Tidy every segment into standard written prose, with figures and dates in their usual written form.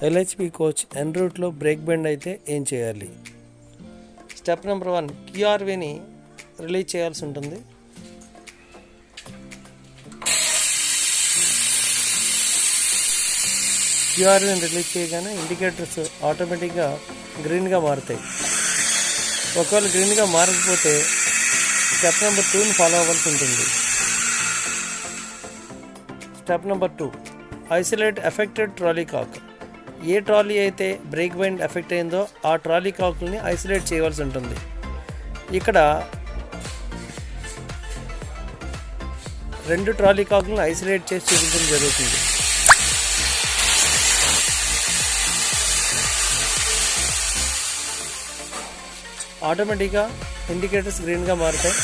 LHP coach ఎన్ రూట్లో break bend అయితే ఏం చేయాలి? స్టెప్ నెంబర్ 1, క్యూఆర్విని రిలీజ్ చేయాల్సి ఉంటుంది. క్యూఆర్విని రిలీజ్ చేయగానే ఇండికేటర్స్ ఆటోమేటిక్గా గ్రీన్గా మారుతాయి. ఒకవేళ గ్రీన్గా మారకపోతే స్టెప్ నెంబర్ 2ని ఫాలో అవ్వాల్సి ఉంటుంది. Step number 2, isolate affected trolley cock. ఏ ట్రాలీ అయితే బ్రేక్ బైండ్ ఎఫెక్ట్ అయిందో ఆ ట్రాలీ కాకుల్ని ఐసోలేట్ చేయవలసి ఉంటుంది. ఇక్కడ 2 ట్రాలీ కాకులను ఐసోలేట్ చేసి చూపించడం జరుగుతుంది. ఆటోమేటిక్గా ఇండికేటర్స్ గ్రీన్గా మారుతాయి.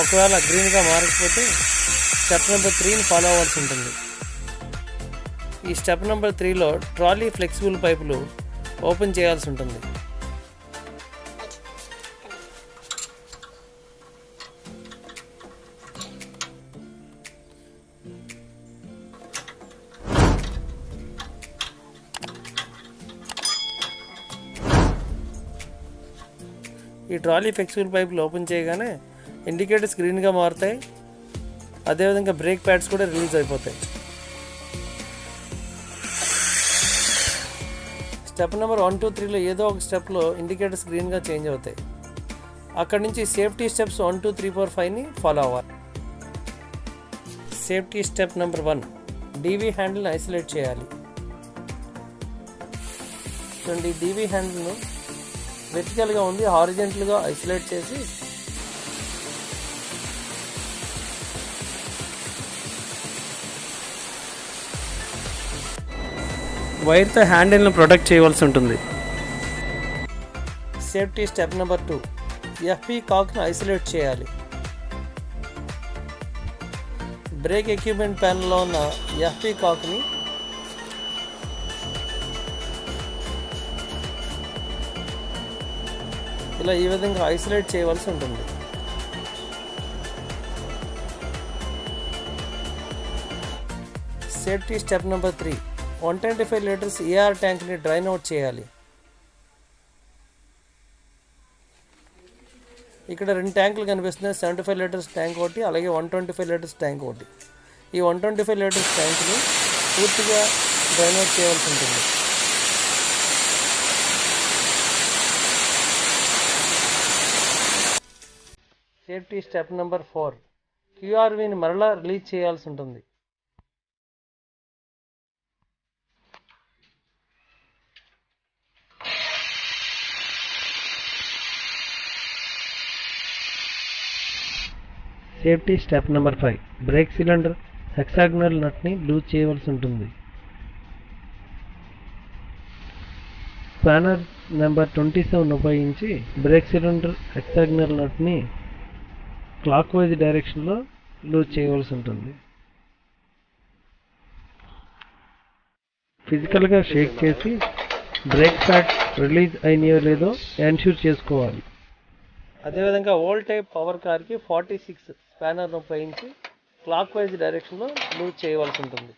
ఒకవేళ గ్రీన్గా మారకపోతే స్టెప్ నెంబర్ 3ని ఫాలో అవ్వాల్సి ఉంటుంది. ఈ స్టెప్ నెంబర్ 3లో ట్రాలీ ఫ్లెక్సిబుల్ పైపులు ఓపెన్ చేయాల్సి ఉంటుంది. ఈ ట్రాలీ ఫ్లెక్సిబుల్ పైపులు ఓపెన్ చేయగానే ఇండికేటర్స్ గ్రీన్గా మారుతాయి. అదేవిధంగా బ్రేక్ ప్యాడ్స్ కూడా రిలీజ్ అయిపోతాయి. స్టెప్ నెంబర్ 1, 2, 3లో ఏదో ఒక స్టెప్లో ఇండికేటర్స్ గ్రీన్గా చేంజ్ అవుతాయి. అక్కడి నుంచి సేఫ్టీ స్టెప్స్ 1, 2, 3, 4, 5ని ఫాలో అవ్వాలి. సేఫ్టీ స్టెప్ నెంబర్ 1, డీవీ హ్యాండిల్ని ఐసోలేట్ చేయాలి. చూడండి, డీవీ హ్యాండిల్ను వెర్టికల్గా ఉంది, హారిజెంటల్గా ఐసోలేట్ చేసి వైర్తో హ్యాండిల్ను ప్రొటెక్ట్ చేయవలసి ఉంటుంది. సేఫ్టీ స్టెప్ నెంబర్ 2, ఎఫ్పి కాక్ను ఐసోలేట్ చేయాలి. బ్రేక్ ఎక్విప్మెంట్ ప్యానల్లో ఉన్న ఎఫ్పి కాక్ని ఇలా ఈ విధంగా ఐసోలేట్ చేయవలసి ఉంటుంది. Safety step number 3, 125 litres AR ట్యాంక్ని డ్రైన్ అవుట్ చేయాలి. ఇక్కడ 2 ట్యాంకులు కనిపిస్తున్నాయి, 75 లీటర్స్ ట్యాంక్ ఒకటి, అలాగే 125 లీటర్స్ ట్యాంక్ ఒకటి. ఈ 125 లీటర్స్ ట్యాంక్ని పూర్తిగా డ్రైన్ అవుట్ చేయవలసి ఉంటుంది. సేఫ్టీ స్టెప్ నెంబర్ 4, క్యూఆర్విని మరలా రిలీజ్ చేయాల్సి ఉంటుంది. Safety step number 5, brake cylinder hexagonal నట్ని లూజ్ చేయవలసి ఉంటుంది. స్పానర్ నెంబర్ 27 ఉపయోగించి బ్రేక్ సిలిండర్ హెక్సాగనల్ నట్ని క్లాక్ వైజ్ డైరెక్షన్లో లూజ్ చేయవలసి ఉంటుంది. ఫిజికల్గా షేక్ చేసి బ్రేక్ ప్యాడ్స్ రిలీజ్ అయినాయో లేదో ఎన్ష్యూర్ చేసుకోవాలి. అదేవిధంగా ఓల్డ్ టైప్ పవర్ కార్కి 46 స్పానర్ను ఉపయోగించి క్లాక్ వైజ్ డైరెక్షన్లో లూజ్ చేయవలసి ఉంటుంది.